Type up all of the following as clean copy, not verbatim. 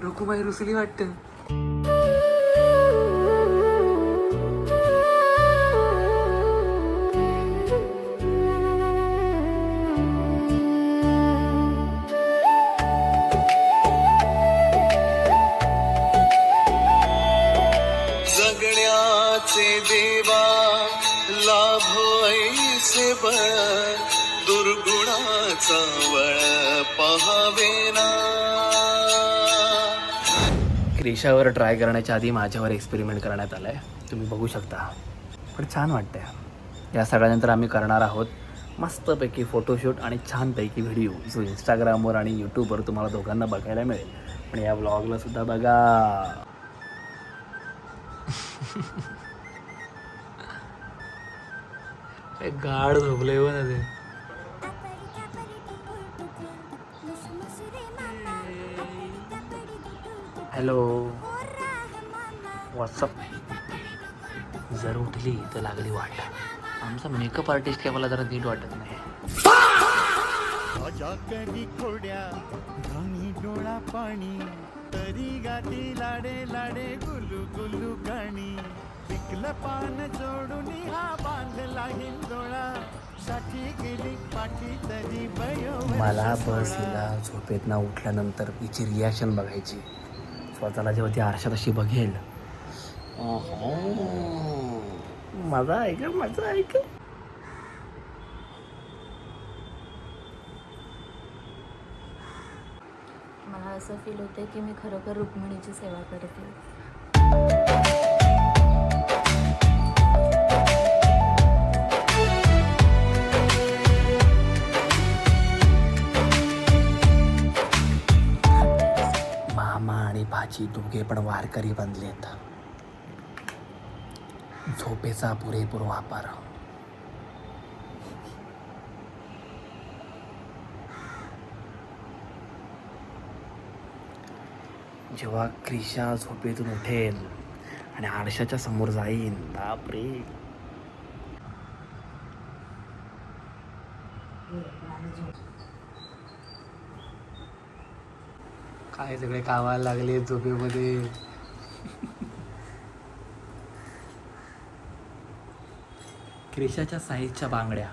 रुकुबाई रुसली वाटतं. जगण्याचे देवा लाभो ऐसे बळ दुर्गुणाचा वळ पहावेना. क्रिशावर ट्राय करण्याच्या आधी माझ्यावर एक्सपेरिमेंट करण्यात आला आहे, तुम्ही बघू शकता. पण छान वाटतंय. या सगळ्यानंतर आम्ही करणार आहोत मस्तपैकी फोटोशूट आणि छानपैकी व्हिडिओ, जो इंस्टाग्रामवर आणि यूट्यूबवर तुम्हाला दोघांना बघायला मिळेल. पण या व्लॉगला सुद्धा बघा. गाढ झोपलंय हो ना ते. Hello, WhatsApp. जर उठली तर लागली वाट. आमचा मेकअप आर्टिस्ट काय मला जरा नीट वाटत नाही. खोड्या घाणी डोळा पाणी तरी गाती लाडे लाडे गुलू गुलू गाणी पिकलं पान जोडून हा बांधला हिंदोळा साठी गेली पाठी तरी मला बस हिला झोपेत ना उठल्यानंतर हिची रिॲक्शन बघायची. स्वतःला जेव्हा ती आरशात अशी बघेल, मजा आहे का, मजा आहे का. मला असं फील होतं की मी खरोखर रुक्मिणीची सेवा करते. मामा आणि भाची दोघे पण वारकरी बनलेत. झोपेचा पुरेपूर वापर. जेव्हा क्रिशा झोपेतून उठेल आणि आरशाच्या समोर जाईन, बापरे. काय सगळे कामाला लागले झोपेमध्ये. क्रिशाच्या साईजच्या बांगड्या.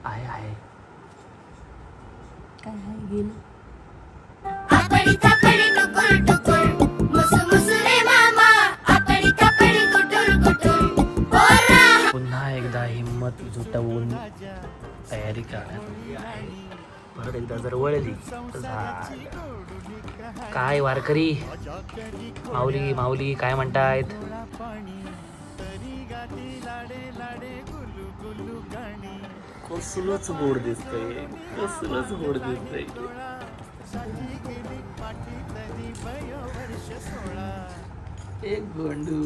आहे काय आहे गेली. पुन्हा एकदा हिम्मत जुटवून तयारी करण्यात आहे. परत एकदा जर वळली तर झालं. काय वारकरी माऊली माऊली काय म्हणतायत. कसलंच गोड दिसतंय, कसलंच गोड दिसतंय. एक गोंडू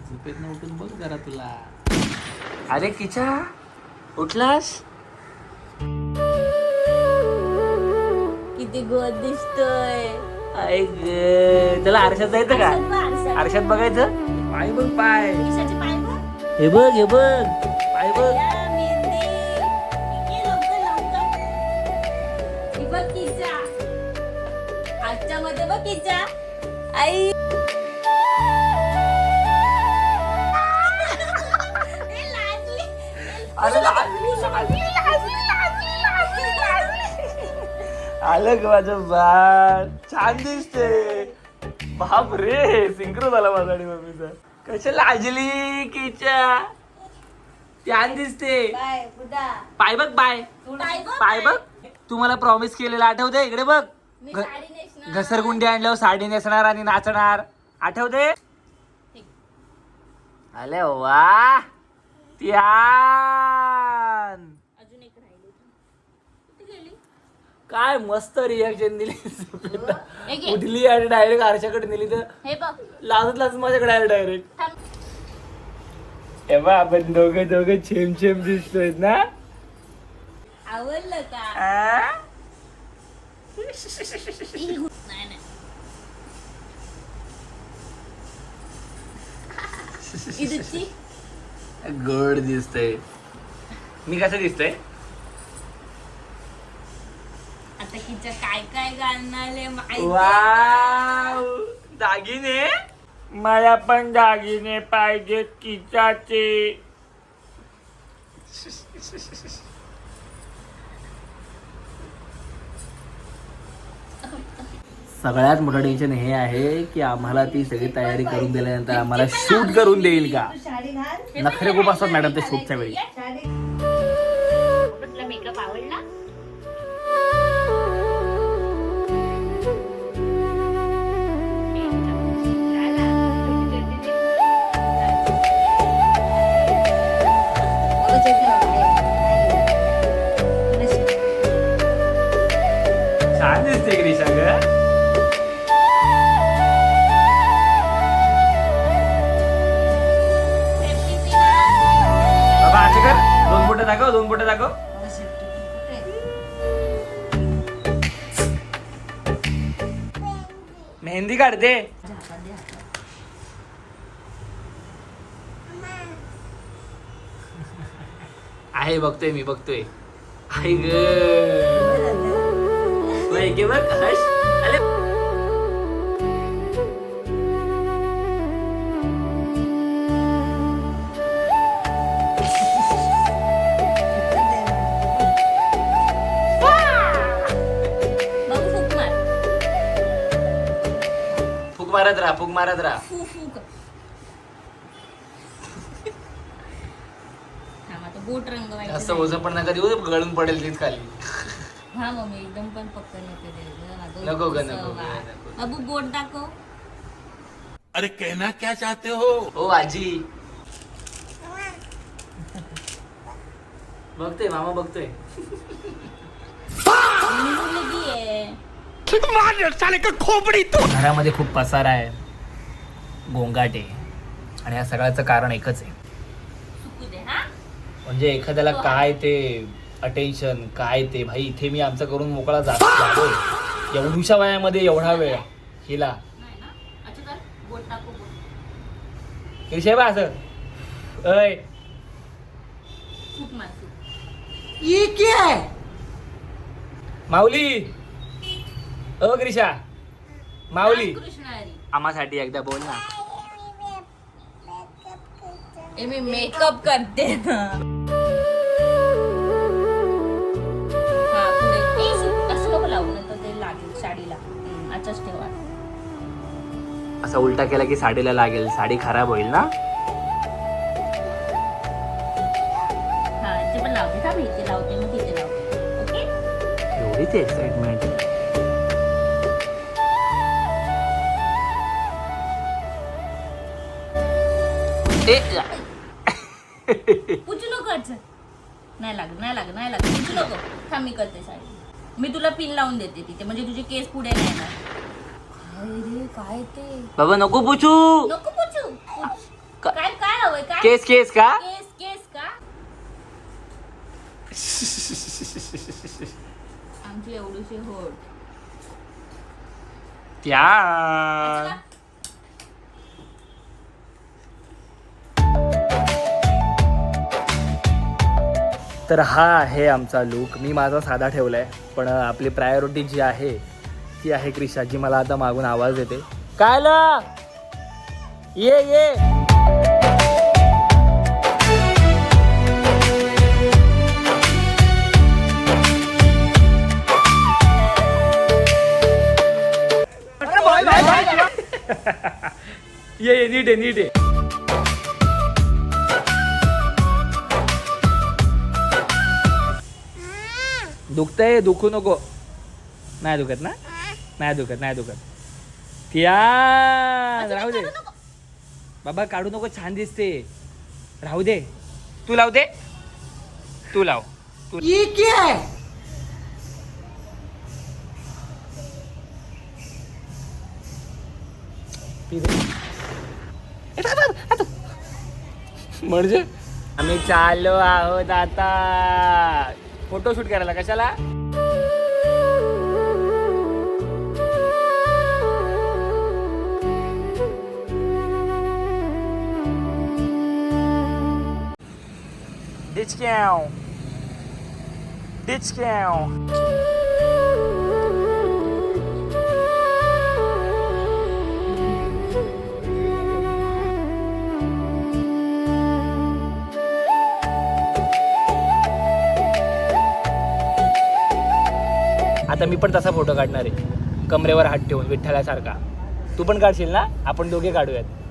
झोपेतनं उठून बघ जरा तुला. अरे किचा, उठलास. किती गोड दिसतोय. त्याला आरशात जायचं का, आरशात बघायचं. पाय बघ, पाय. हे बघ, हे बघ, पाय बघ. आजच्या मध्ये बघ किचा. आई आलं का माझं बाळ. छान दिसते. बाप रे, सिंक्रो झाला माझा आणि मम्मीचा. कशाला लाजली किचा, छान दिसते. पाय बघ, पाय पाय बघ. तू मला प्रॉमिस केलेला आठवते. इकडे बघ, घसरगुंडी आणल्यावर साडी नेसणार आणि नाचणार, आठवते. अरे वा, त्यान काय मस्त रिॲक्शन दिली. उठली आणि डायरेक्ट आरशाकडे नेली तर लाजत लाजत माझ्याकडे आलं डायरेक्ट. एव्हा आपण दोघे दोघे छेम छेम दिसतोय ना. आवडलं का? नाही नाही इदुची गोड दिसतंय. मी कसं दिसतंय? आता किच्या काय काय घालणारे माहिती वाव, दागिने. मला पण दागिने पाहिजेत किचाचे. सगळ्यात मोठं टेन्शन हे आहे की आम्हाला ती सगळी तयारी करून दिल्यानंतर आम्हाला शूट करून देईल का? नखरे खूप असतात मॅडम ते शूटच्या वेळी. तुला मेकअप आवडला? छान दिसते क्रिशा ग. बाबा असं कर, दोन बोटं दाखव, दोन बोटं दाखव. मेहंदी काढते. आहे बघतोय मी बघतोय. आहे ग के बघ हर्ष. अरे फुक मारत राहा, फुक मारत राहा. बोट रंग जास्त ओझं पण नका देऊ, गळून पडेल तीच खाली. हा मम्मी एकदम पण पक्क नको द्यायचं. नको ग, नको ग, नको. अबू बोट दाखव. अरे कहना क्या चाहते हो? ओ आजी बघतोय, मामा बघतोय. मुलगी आहे. घरामध्ये खूप पसारा आहे, गोंगाट आहे, आणि या सगळ्याचं कारण एकच आहे. सुकू दे हा. म्हणजे एखाद्याला काय ते अटेन्शन काय ते भाई, इथे मी आमचं करून मोकळा जातोय एवढ्याशा वयामध्ये एवढा वेळ हिला. नाही ना. अच्छा चल बोट टाकू बोट. क्रिशा बा असं अय फूक मार फूक. माऊली. ओ क्रिशा माऊली, कृष्ण हरी. आम्हासाठी एकदा बोल ना. ए मी मेकअप करते ना. हा पुढे असं नको लावू नंतर ते लागेल साडीला. आताच ठेवा. असा उलटा केला की साडीला लागेल, साडी खराब होईल ना. हा ते पण लावते का मी इथे लावते मग तिथे लावते. ओके. एवढी ती एक्साइटमेंट. पुचू नको अच्छा. नाही लागत नाही लागत नाही लागत. पुचू नको. थांब मी करते साडी. मी तुला पिन लावून देते तिथे म्हणजे तुझे केस पुढे नाही येणार. काय रे काय ते. बाबा नको पूछू. नको पुचू. काय काय हवंय काय. केस केस का. केस केस का. आमची एवढीशी होड. त्या चला. तर हा आहे आमचा लुक. मी माझा साधा ठेवलाय, पण आपली प्रायोरिटी जी आहे ती आहे क्रिशा, जी मला आता मागून आवाज देते. कायला ये ये. ये नीट आहे नीट आहे. दुखतंय, दुखू नको. नाही दुखत ना. नाही दुखत नाही दुखत. त्या राहू दे बाबा, काढू नको, छान दिसते. राहू दे. तू लाव दे, तू लाव. ये क्या है. म्हणजे आम्ही चाललो आहोत आता फोटोशूट करायला. कशाला. डिचक्याव डिचक्याव. आता मी पण तसा फोटो काढणार आहे, कमरेवर हात ठेवून विठ्ठलासारखा. तू पण काढशील ना? आपण दोघे काढूयात.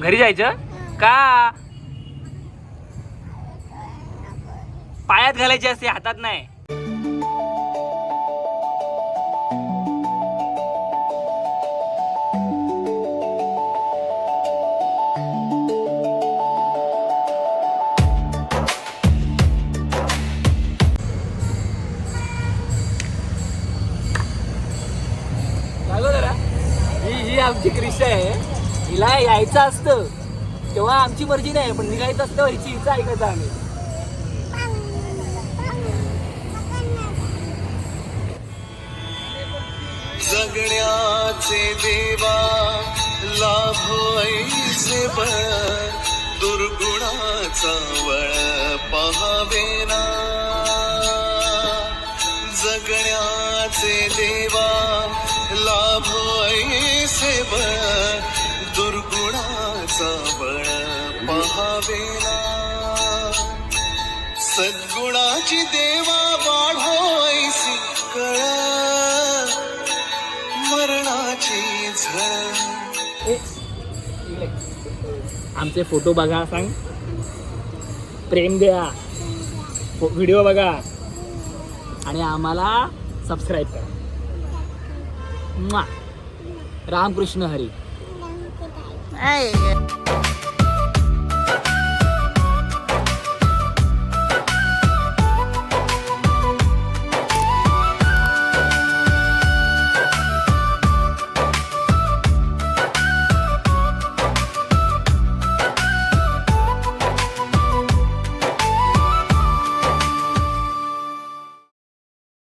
घरी जायचं का? पायात घालायची असते, हातात नाही. जरा ही आमची क्रिश आहे. हिला यायचं असतं तेव्हा आमची मर्जी नाही, पण निघायचं असतं हिची हिचं ऐकायचं आम्ही. जगण्याचे देवा लाभो ऐसे बर दुर्गुणाचा वळ पहावेना. जगण्याचे देवा लाभो ऐसे बर दुर्गुणाचा बळ पहावेना. सद्गुणाची देवा वाढो ऐसी कळ मरणाची झळ. आमचे फोटो बघा, सांग प्रेम द्या, व्हिडिओ बघा आणि आम्हाला सबस्क्राईब करा. रामकृष्ण हरी.